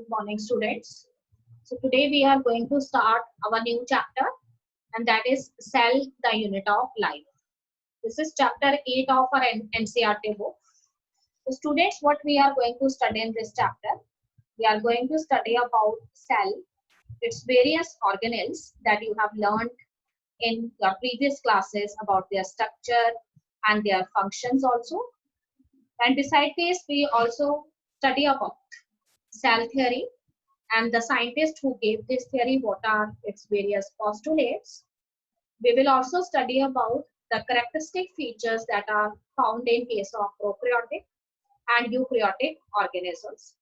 Good morning, students. So today we are going to start our new chapter, and that is Cell, the Unit of Life. This is chapter 8 of our NCERT book. So students, what we are going to study in this chapter? We are going to study about cell, its various organelles that you have learned in your previous classes about their structure and their functions also. And beside this, we also study about cell theory and the scientist who gave this theory, what are its various postulates. We will also study about the characteristic features that are found in case of prokaryotic and eukaryotic organisms.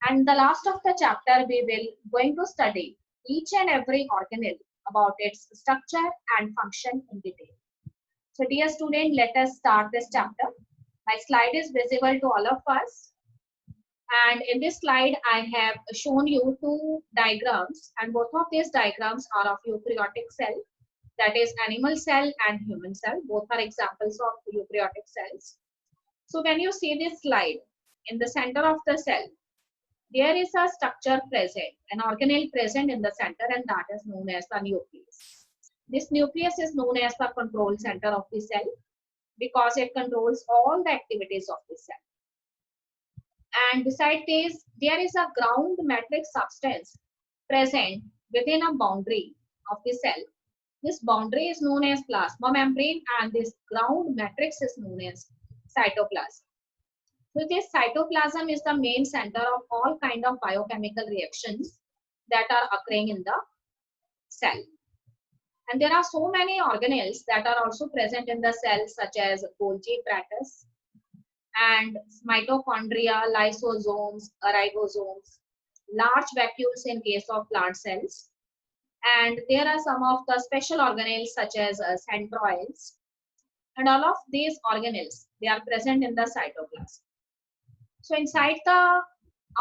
And the last of the chapter, we will going to study each and every organelle about its structure and function in detail. So dear student, let us start this chapter. My slide is visible to all of us. And in this slide, I have shown you two diagrams, and both of these diagrams are of eukaryotic cell, that is animal cell and human cell. Both are examples of eukaryotic cells. So when you see this slide, in the center of the cell, there is a structure present, an organelle present in the center, and that is known as the nucleus. This nucleus is known as the control center of the cell because it controls all the activities of the cell. And beside this, there is a ground matrix substance present within a boundary of the cell. This boundary is known as plasma membrane, and this ground matrix is known as cytoplasm. So this cytoplasm is the main center of all kind of biochemical reactions that are occurring in the cell. And there are so many organelles that are also present in the cell, such as Golgi apparatus and mitochondria, lysosomes, ribosomes, large vacuoles in case of plant cells. And there are some of the special organelles such as centrioles. And all of these organelles, they are present in the cytoplasm. So inside the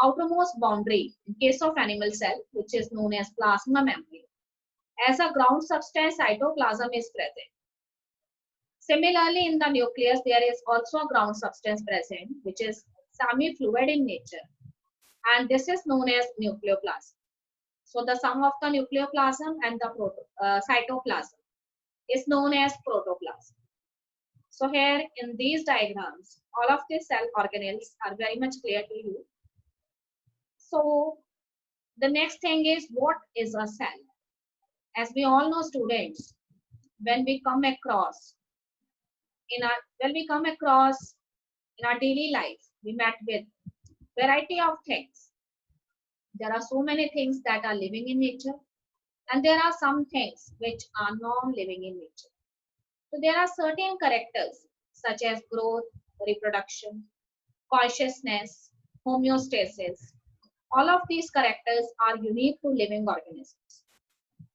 outermost boundary, in case of animal cell, which is known as plasma membrane, as a ground substance, cytoplasm is present. Similarly, in the nucleus, there is also a ground substance present, which is semi-fluid in nature. And this is known as nucleoplasm. So the sum of the nucleoplasm and the cytoplasm is known as protoplasm. So here in these diagrams, all of these cell organelles are very much clear to you. So the next thing is, what is a cell? As we all know, students, when we come across in our daily life, we met with variety of things. There are so many things that are living in nature, and there are some things which are non-living in nature. So there are certain characters such as growth, reproduction, consciousness, homeostasis. All of these characters are unique to living organisms.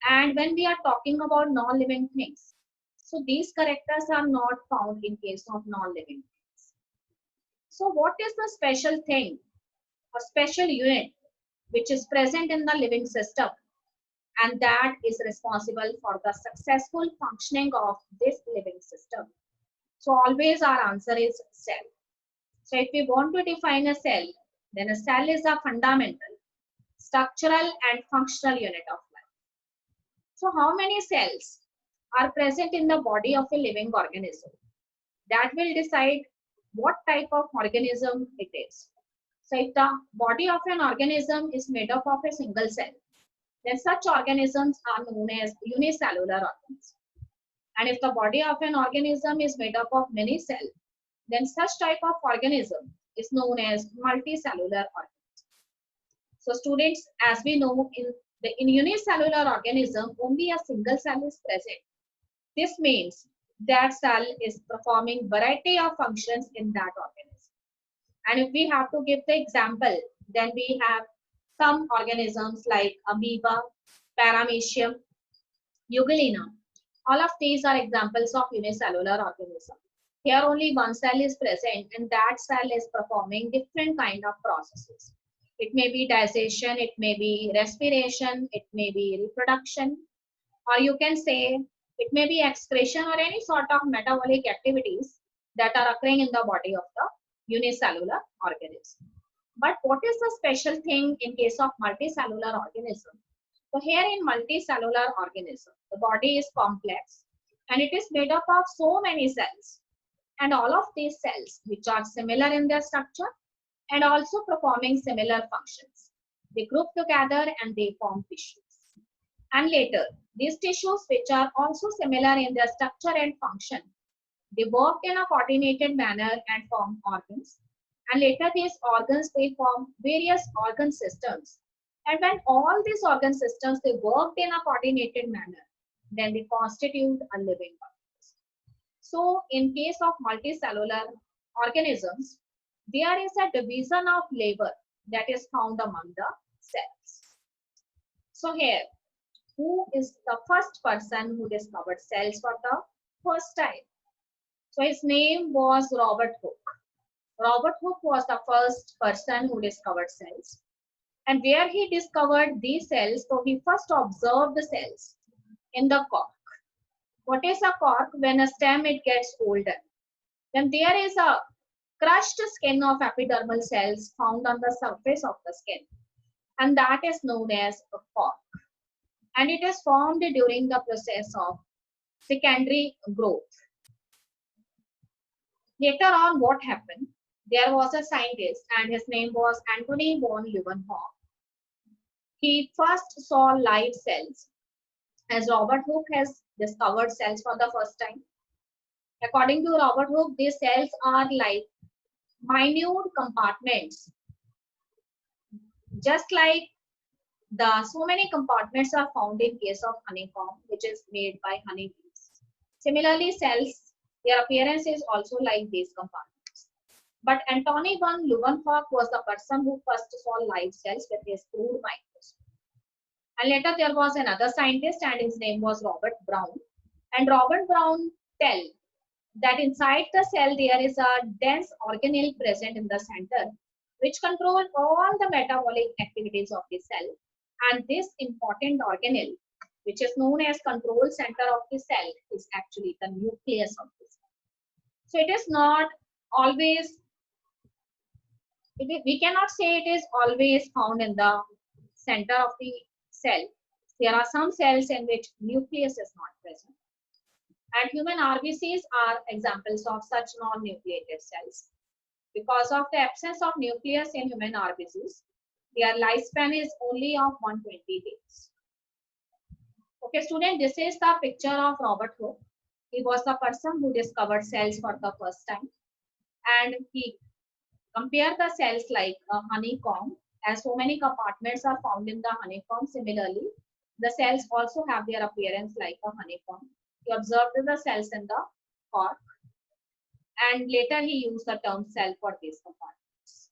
And when we are talking about non-living things, so these characters are not found in case of non-living things. So what is the special thing or special unit which is present in the living system and that is responsible for the successful functioning of this living system? So always our answer is cell. So if we want to define a cell, then a cell is a fundamental, structural and functional unit of life. So how many cells are present in the body of a living organism? That will decide what type of organism it is. So if the body of an organism is made up of a single cell, then such organisms are known as unicellular organisms. And if the body of an organism is made up of many cells, then such type of organism is known as multicellular organism. So students, as we know, in unicellular organism, only a single cell is present. This means that cell is performing variety of functions in that organism. And if we have to give the example, then we have some organisms like amoeba, paramecium, euglena. All of these are examples of unicellular organism. Here only one cell is present, and that cell is performing different kind of processes. It may be digestion, it may be respiration, it may be reproduction, or you can say it may be excretion or any sort of metabolic activities that are occurring in the body of the unicellular organism. But what is the special thing in case of multicellular organism? So here in multicellular organism, the body is complex and it is made up of so many cells. And all of these cells, which are similar in their structure and also performing similar functions, they group together and they form tissues. And later, these tissues, which are also similar in their structure and function, they work in a coordinated manner and form organs. And later, these organs, they form various organ systems. And when all these organ systems, they work in a coordinated manner, then they constitute a living organism. So in case of multicellular organisms, there is a division of labor that is found among the cells. So here, who is the first person who discovered cells for the first time? So his name was Robert Hooke. Robert Hooke was the first person who discovered cells. And where he discovered these cells, so he first observed the cells in the cork. What is a cork? When a stem it gets older, then there is a crushed skin of epidermal cells found on the surface of the skin, and that is known as a cork. And it is formed during the process of secondary growth. Later on, what happened? There was a scientist, and his name was Antony von Leeuwenhoek. He first saw live cells, as Robert Hooke has discovered cells for the first time. According to Robert Hooke, these cells are like minute compartments, just like so many compartments are found in case of honeycomb, which is made by honeybees. Similarly, cells, their appearance is also like these compartments. But Antony von Leeuwenhoek was the person who first saw live cells with his crude microscope. And later there was another scientist, and his name was Robert Brown. And Robert Brown tell that inside the cell there is a dense organelle present in the center, which controls all the metabolic activities of the cell. And this important organelle, which is known as control center of the cell, is actually the nucleus of the cell. So it is not always, we cannot say it is always found in the center of the cell. There are some cells in which nucleus is not present. And human RBCs are examples of such non-nucleated cells. Because of the absence of nucleus in human RBCs, their lifespan is only of 120 days. Okay, student, this is the picture of Robert Hooke. He was the person who discovered cells for the first time. And he compared the cells like a honeycomb, as so many compartments are found in the honeycomb. Similarly, the cells also have their appearance like a honeycomb. He observed the cells in the cork, and later he used the term cell for these compartments.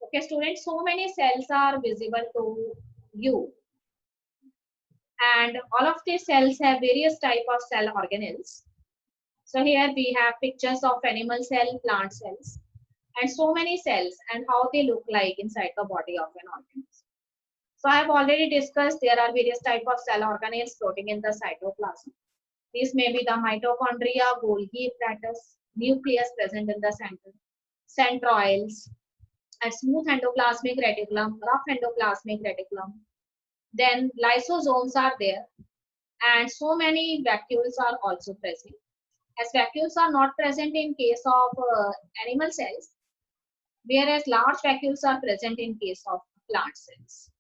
Okay, students, so many cells are visible to you, and all of these cells have various type of cell organelles. So here we have pictures of animal cell, plant cells, and so many cells and how they look like inside the body of an organism. So I have already discussed there are various type of cell organelles floating in the cytoplasm. These may be the mitochondria, Golgi apparatus, nucleus present in the center, centrioles, and smooth endoplasmic reticulum, rough endoplasmic reticulum. Then lysosomes are there, and so many vacuoles are also present. As vacuoles are not present in case of animal cells, whereas large vacuoles are present in case of plant cells.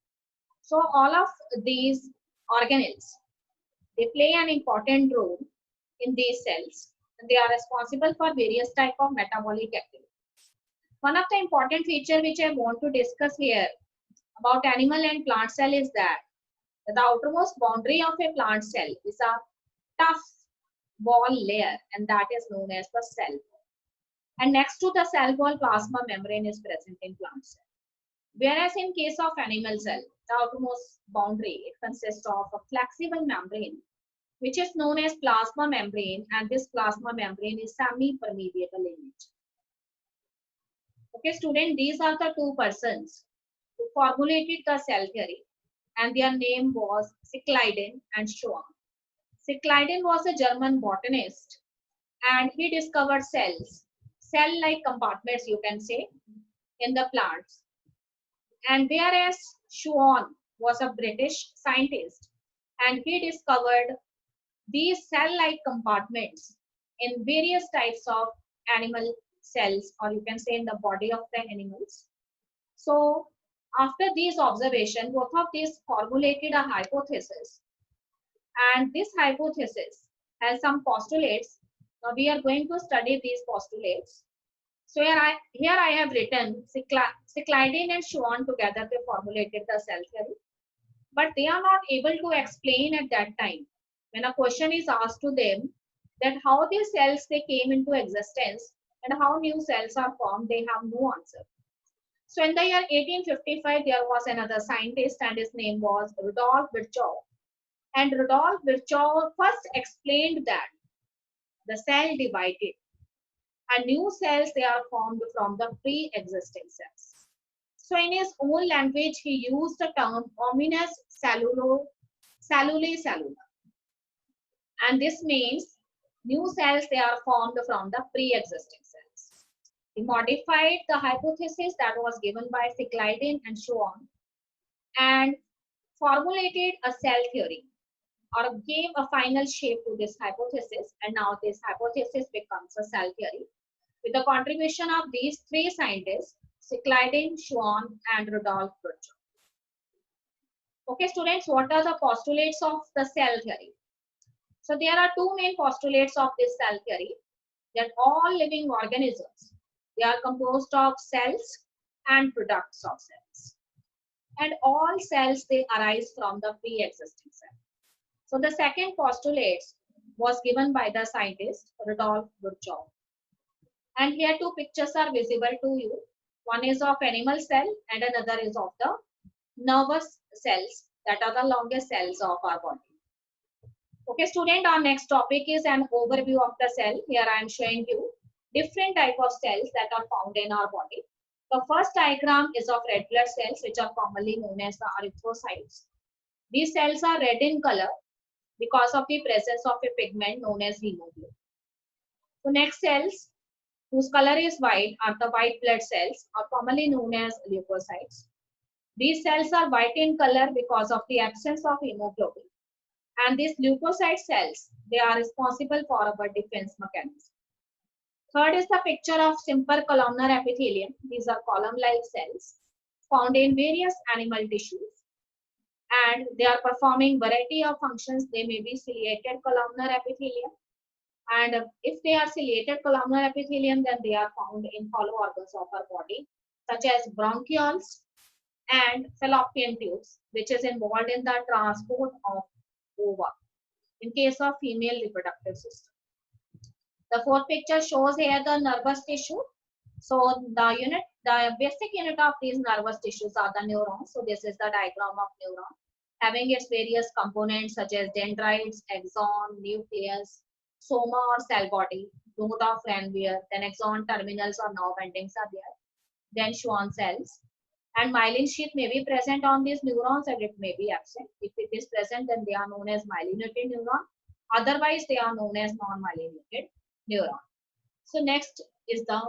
So all of these organelles, they play an important role in these cells, and they are responsible for various type of metabolic activity. One of the important feature which I want to discuss here about animal and plant cell is that the outermost boundary of a plant cell is a tough wall layer, and that is known as the cell wall. And next to the cell wall, plasma membrane is present in plant cell. Whereas in case of animal cell, the outermost boundary, it consists of a flexible membrane, which is known as plasma membrane, and this plasma membrane is semi-permeable in nature. Okay, student, these are the two persons who formulated the cell theory, and their name was Cycliden and Schwann. Cycliden was a German botanist, and he discovered cells, cell-like compartments, you can say, in the plants. And whereas Schwann was a British scientist and he discovered these cell-like compartments in various types of animal cells, or you can say in the body of the animals. So after these observations, both of these formulated a hypothesis, and this hypothesis has some postulates. Now we are going to study these postulates. So here I have written Cyclidine and Schwann together, they formulated the cell theory, but they are not able to explain at that time. When a question is asked to them that how these cells they came into existence and how new cells are formed, they have no answer. So in the year 1855, there was another scientist and his name was Rudolf Virchow. And Rudolf Virchow first explained that the cell divided and new cells they are formed from the pre-existing cells. So in his own language, he used the term hominous cellule. And this means new cells they are formed from the pre-existing cells. He modified the hypothesis that was given by Cyclidine and Schwann and formulated a cell theory or gave a final shape to this hypothesis, and now this hypothesis becomes a cell theory with the contribution of these three scientists, Cyclidine, Schwann, and Rudolf Virchow. Okay, students, what are the postulates of the cell theory? So there are two main postulates of this cell theory, that all living organisms, they are composed of cells and products of cells. And all cells, they arise from the pre-existing cell. So the second postulate was given by the scientist Rudolf Virchow. And here two pictures are visible to you. One is of animal cell and another is of the nervous cells, that are the longest cells of our body. Okay, student, our next topic is an overview of the cell. Here I am showing you different type of cells that are found in our body. The first diagram is of red blood cells, which are commonly known as the erythrocytes. These cells are red in color because of the presence of a pigment known as hemoglobin. So next cells whose color is white are the white blood cells, or commonly known as leukocytes. These cells are white in color because of the absence of hemoglobin. And these leukocyte cells, they are responsible for our defense mechanism. Third is the picture of simple columnar epithelium. These are column-like cells found in various animal tissues. And they are performing variety of functions. They may be ciliated columnar epithelium. And if they are ciliated columnar epithelium, then they are found in hollow organs of our body, such as bronchioles and fallopian tubes, which is involved in the transport of ova in case of female reproductive system. The fourth picture shows here the nervous tissue. So the basic unit of these nervous tissues are the neurons. So this is the diagram of neuron, having its various components such as dendrites, axon, nucleus, soma or cell body, node of Ranvier, then axon terminals or nerve endings are there, then Schwann cells. And myelin sheath may be present on these neurons and it may be absent. If it is present, then they are known as myelinated neuron. Otherwise, they are known as non-myelinated neuron. So next is the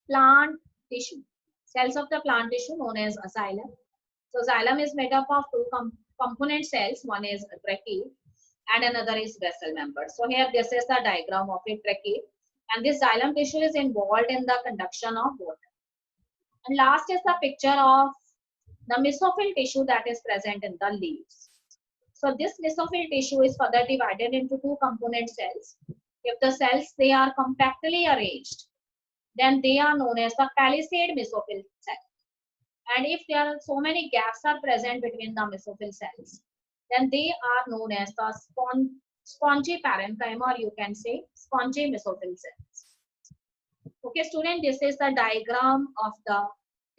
plant tissue. Cells of the plant tissue known as xylem. So xylem is made up of two component cells. One is tracheae and another is vessel member. So here this is the diagram of a tracheae, and this xylem tissue is involved in the conduction of water. And last is the picture of the mesophyll tissue that is present in the leaves. So this mesophyll tissue is further divided into two component cells. If the cells they are compactly arranged, then they are known as the palisade mesophyll cell. And if there are so many gaps are present between the mesophyll cells, then they are known as the spongy parenchyma, or you can say spongy mesophyll cells. Okay, student, this is the diagram of the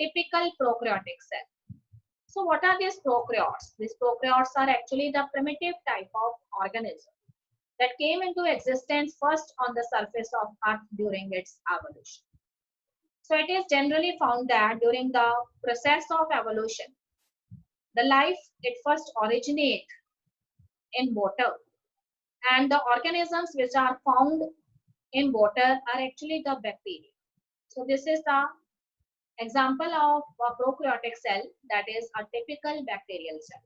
typical prokaryotic cell. So what are these prokaryotes? These prokaryotes are actually the primitive type of organism that came into existence first on the surface of Earth during its evolution. So it is generally found that during the process of evolution, the life it first originates in water, and the organisms which are found in water are actually the bacteria. So this is the Example of a prokaryotic cell, that is a typical bacterial cell.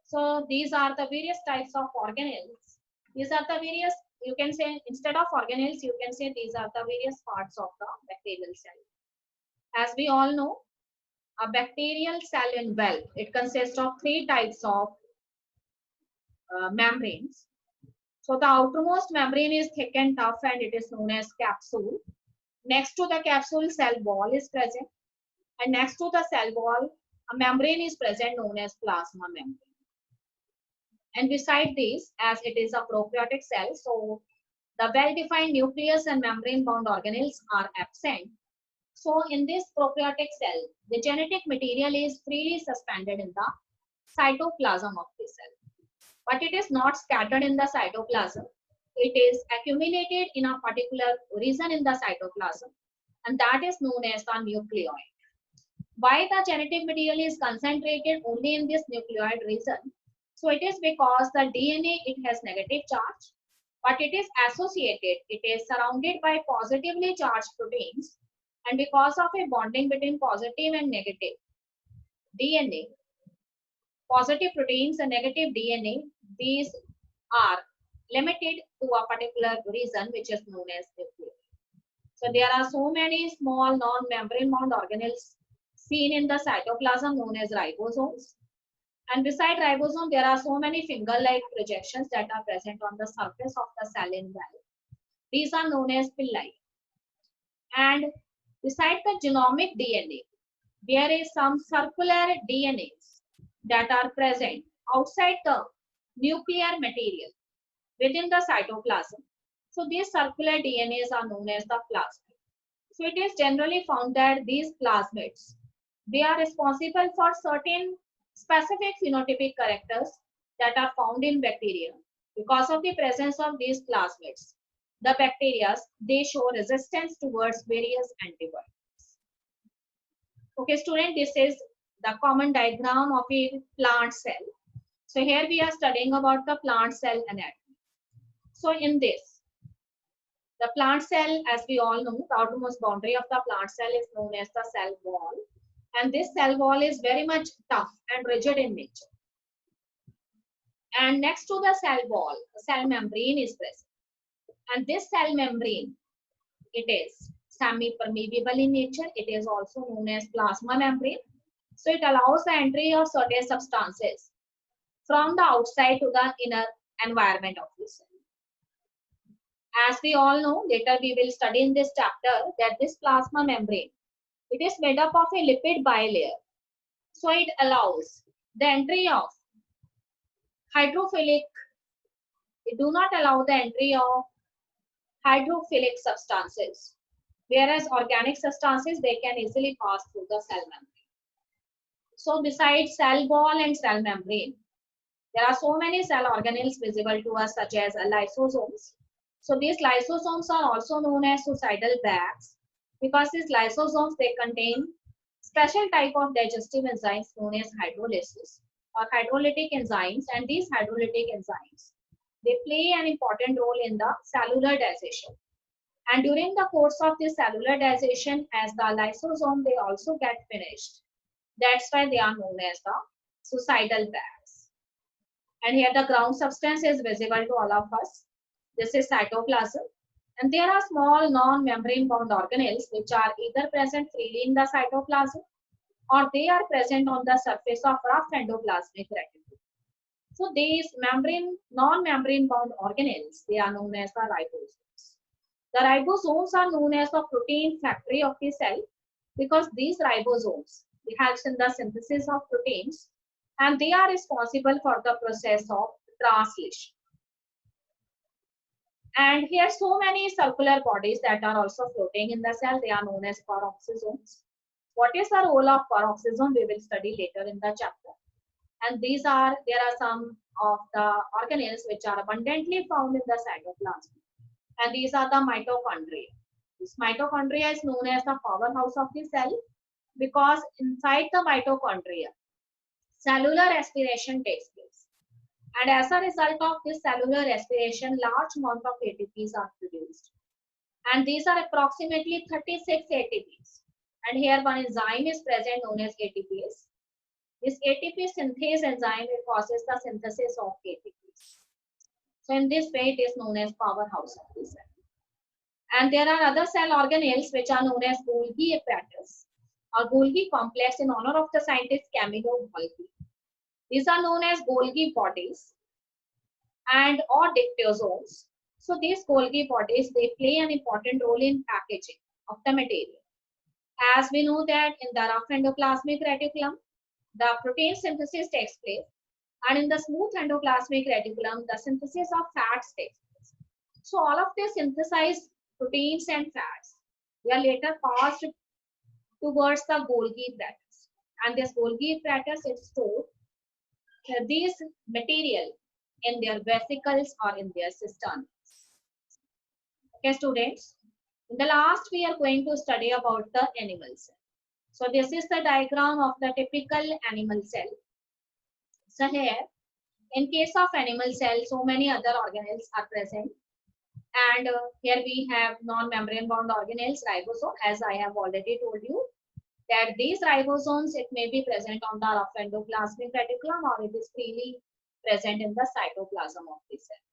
So these are the various types of organelles. These are the various, you can say, instead of organelles, you can say these are the various parts of the bacterial cell. As we all know, a bacterial cell in well, it consists of three types of membranes. So the outermost membrane is thick and tough and it is known as capsule. Next to the capsule, cell wall is present, and next to the cell wall, a membrane is present known as plasma membrane. And beside this, as it is a prokaryotic cell, so the well-defined nucleus and membrane-bound organelles are absent. So in this prokaryotic cell, the genetic material is freely suspended in the cytoplasm of the cell. But it is not scattered in the cytoplasm. It is accumulated in a particular region in the cytoplasm, and that is known as the nucleoid. Why the genetic material is concentrated only in this nucleoid region? So it is because the DNA, it has negative charge, but it is associated, it is surrounded by positively charged proteins, and because of a bonding between positive and negative DNA, positive proteins and negative DNA, these are limited to a particular region which is known as nucleus. So there are so many small non-membrane bound organelles seen in the cytoplasm known as ribosomes. And beside ribosome, there are so many finger-like projections that are present on the surface of the cell in well. These are known as villi. And beside the genomic DNA, there is some circular DNAs that are present outside the nuclear material within the cytoplasm. So these circular DNAs are known as the plasmid. So it is generally found that these plasmids, they are responsible for certain specific phenotypic characters that are found in bacteria. Because of the presence of these plasmids, the bacteria, they show resistance towards various antibiotics. Okay, student, this is the common diagram of a plant cell. So here we are studying about the plant cell anatomy. So in this, the plant cell, as we all know, the outermost boundary of the plant cell is known as the cell wall. And this cell wall is very much tough and rigid in nature. And next to the cell wall, the cell membrane is present. And this cell membrane, it is semi-permeable in nature. It is also known as plasma membrane. So it allows the entry of certain substances from the outside to the inner environment of the cell. As we all know, later we will study in this chapter that this plasma membrane, it is made up of a lipid bilayer. So it allows the entry of hydrophilic, it do not allow the entry of hydrophilic substances, whereas organic substances, they can easily pass through the cell membrane. So besides cell wall and cell membrane, there are so many cell organelles visible to us such as lysosomes. So these lysosomes are also known as suicidal bags because these lysosomes, they contain special type of digestive enzymes known as hydrolysis or hydrolytic enzymes, and these hydrolytic enzymes, they play an important role in the cellular digestion. And during the course of this cellular digestion, as the lysosome, they also get finished. That's why they are known as the suicidal bags. And here the ground substance is visible to all of us. This is cytoplasm. And there are small non-membrane bound organelles which are either present freely in the cytoplasm or they are present on the surface of rough endoplasmic reticulum. So these non-membrane bound organelles, they are known as the ribosomes. The ribosomes are known as the protein factory of the cell because these ribosomes, they help in the synthesis of proteins and they are responsible for the process of translation. And here so many circular bodies that are also floating in the cell, they are known as peroxisomes. What is the role of peroxisome? We will study later in the chapter. And there are some of the organelles which are abundantly found in the cytoplasm. And these are the mitochondria. This mitochondria is known as the powerhouse of the cell because inside the mitochondria, cellular respiration takes place. And as a result of this cellular respiration, large amount of ATPs are produced. And these are approximately 36 ATPs. And here one enzyme is present known as ATPase. This ATP synthase enzyme, it causes the synthesis of ATPase. So in this way, it is known as powerhouse of the cell. And there are other cell organelles which are known as Golgi apparatus or Golgi complex in honor of the scientist Camillo Golgi. These are known as Golgi bodies and or dictyosomes. So these Golgi bodies, they play an important role in packaging of the material. As we know that in the rough endoplasmic reticulum, the protein synthesis takes place, and in the smooth endoplasmic reticulum, the synthesis of fats takes place. So all of the synthesized proteins and fats, they are later passed towards the Golgi apparatus, and this Golgi apparatus is stored these material in their vesicles or in their cisterns. Okay, students. In the last, we are going to study about the animal cell. So this is the diagram of the typical animal cell. So here, in case of animal cell, so many other organelles are present. And here we have non-membrane bound organelles, ribosome, as I have already told you, that these ribosomes, it may be present on the rough endoplasmic reticulum or it is freely present in the cytoplasm of the cell.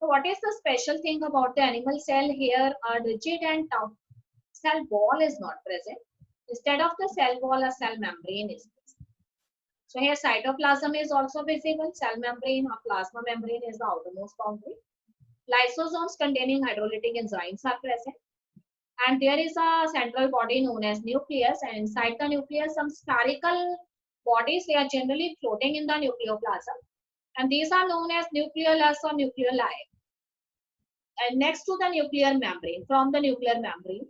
So what is the special thing about the animal cell? Here, a rigid and tough cell wall is not present. Instead of the cell wall, a cell membrane is present. So here cytoplasm is also visible. Cell membrane or plasma membrane is the outermost boundary. Lysosomes containing hydrolytic enzymes are present. And there is a central body known as nucleus, and inside the nucleus some spherical bodies, they are generally floating in the nucleoplasm. And these are known as nucleolus or nucleoli. And next to the nuclear membrane, from the nuclear membrane,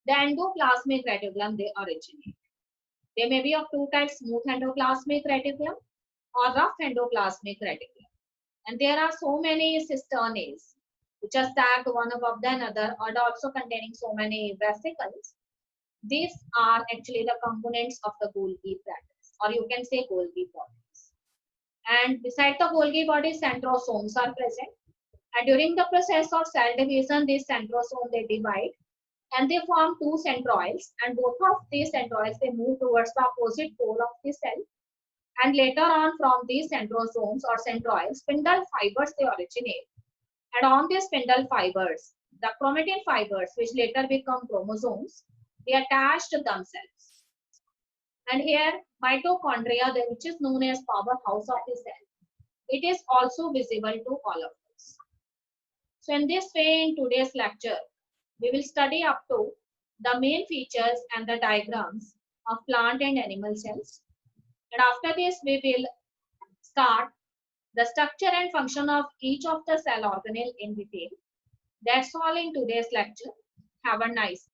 the endoplasmic reticulum, they originate. They may be of two types, smooth endoplasmic reticulum or rough endoplasmic reticulum. And there are so many cisternae which are stacked one above the another or also containing so many vesicles. These are actually the components of the Golgi apparatus, or you can say Golgi bodies. And beside the Golgi bodies, centrosomes are present. And during the process of cell division, these centrosomes, they divide and they form two centroids, and both of these centroids, they move towards the opposite pole of the cell. And later on, from these centrosomes or centroids, spindle fibers, they originate. And on these spindle fibers, the chromatin fibers, which later become chromosomes, they attach to themselves. And here, mitochondria, which is known as powerhouse of the cell, it is also visible to all of us. So in this way, in today's lecture, we will study up to the main features and the diagrams of plant and animal cells. And after this, we will start the structure and function of each of the cell organelle in detail. That's all in today's lecture. Have a nice day.